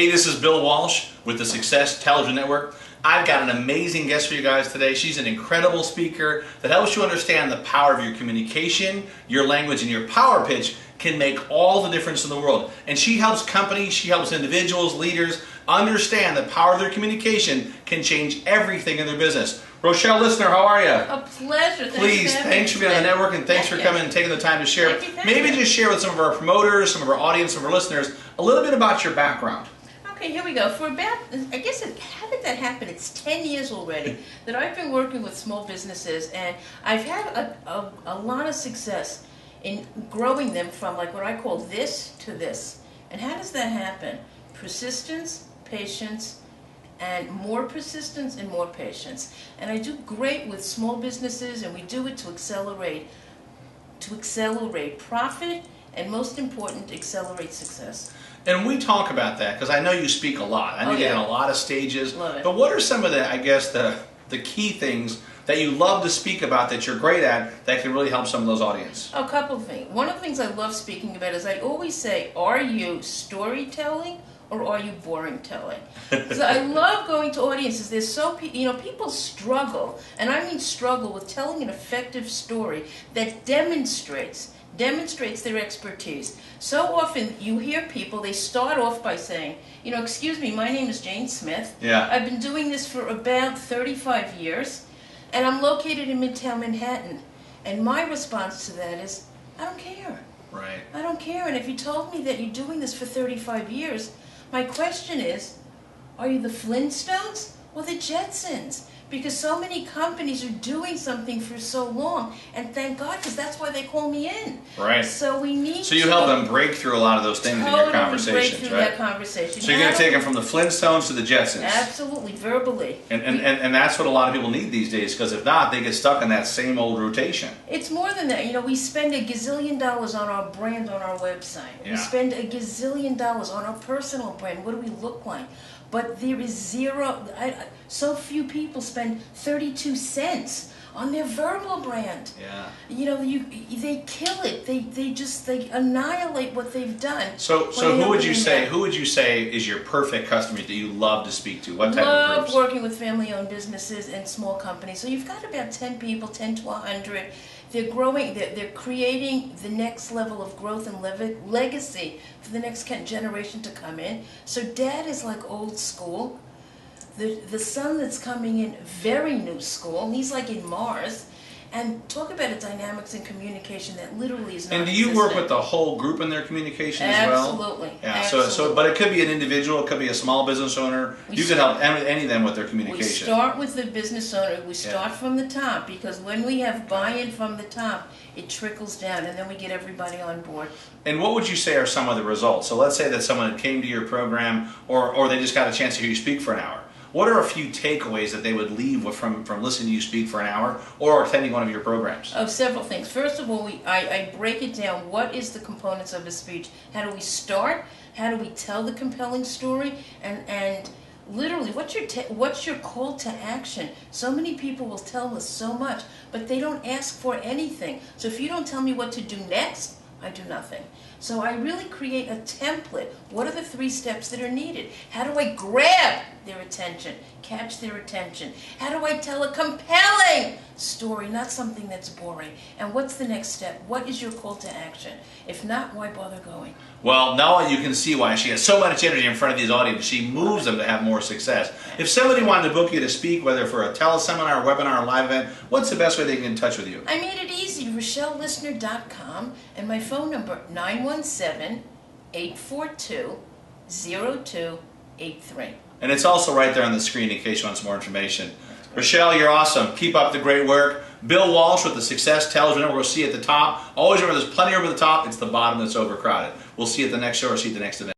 Hey, this is Bill Walsh with the Success Television Network. I've got an amazing guest for you guys today. She's an incredible speaker that helps you understand the power of your communication, your language, and your power pitch can make all the difference in the world. And she helps companies, she helps individuals, leaders understand the power of their communication can change everything in their business. Rochelle Lisner, how are you? A pleasure. Thanks for being on the network, and thanks for coming and taking the time to share. Maybe just share with some of our promoters, some of our audience, some of our listeners, a little bit about your background. Okay, here we go. For about, I guess, how did that happen? It's 10 years already that I've been working with small businesses, and I've had a lot of success in growing them from like what I call this to this. And how does that happen? Persistence, patience, and more persistence and more patience. And I do great with small businesses, and we do it to accelerate profit, and most important, accelerate success. And we talk about that because I know you speak a lot. I know you get on a lot of stages. Love it. But what are some of the, I guess, the key things that you love to speak about that you're great at that can really help some of those audience? A couple of things. One of the things I love speaking about is I always say, are you storytelling or are you boring telling? So I love going to audiences. There's people struggle, and I mean struggle with telling an effective story that demonstrates their expertise. So often you hear people, they start off by saying, excuse me, my name is Jane Smith. Yeah. I've been doing this for about 35 years, and I'm located in Midtown Manhattan. And my response to that is, I don't care. Right. I don't care. And if you told me that you're doing this for 35 years, my question is, are you the Flintstones or the Jetsons? Because so many companies are doing something for so long, and thank God, because that's why they call me in. Right. So you help them break through a lot of those things in your conversations, break through right? That conversation. So you're going to take them from the Flintstones to the Jetsons. Absolutely, verbally. And that's what a lot of people need these days, because if not, they get stuck in that same old rotation. It's more than that. We spend $1 gazillion on our brand on our website. Yeah. We spend $1 gazillion on our personal brand. What do we look like? But there is zero. So few people spend 32 cents on their verbal brand. Yeah. They kill it. They annihilate what they've done. So who would you say is your perfect customer that you love to speak to? What type of groups? Love working with family-owned businesses and small companies. So you've got about 10 people, 10 to 100. They're growing, they're creating the next level of growth and legacy for the next generation to come in. So dad is like old school. The son that's coming in, very new school. He's like in Mars. And talk about a dynamics in communication that literally is not And do you work with the whole group in their communication as well? Absolutely. Yeah. Absolutely. But it could be an individual, it could be a small business owner. You could help any of them with their communication. We start with the business owner. We start from the top, because when we have buy-in from the top, it trickles down, and then we get everybody on board. And what would you say are some of the results? So let's say that someone came to your program, or they just got a chance to hear you speak for an hour. What are a few takeaways that they would leave from listening to you speak for an hour or attending one of your programs? Several things. First of all, I break it down. What is the components of a speech? How do we start? How do we tell the compelling story? And literally, what's your call to action? So many people will tell us so much, but they don't ask for anything. So if you don't tell me what to do next, I do nothing. So I really create a template. What are the 3 steps that are needed? How do I grab their attention, catch their attention? How do I tell a compelling story, not something that's boring? And what's the next step? What is your call to action? If not, why bother going? Well, now you can see why she has so much energy in front of these audiences. She moves them to have more success. If somebody wanted to book you to speak, whether for a teleseminar, webinar, or live event, what's the best way they can get in touch with you? I made it easy. RochelleLisner.com, and my phone number 917-842-0283. And it's also right there on the screen in case you want some more information. Rochelle, you're awesome. Keep up the great work. Bill Walsh with the Success Television Network. We'll see you at the top. Always remember, there's plenty over the top. It's the bottom that's overcrowded. We'll see you at the next show or see you at the next event.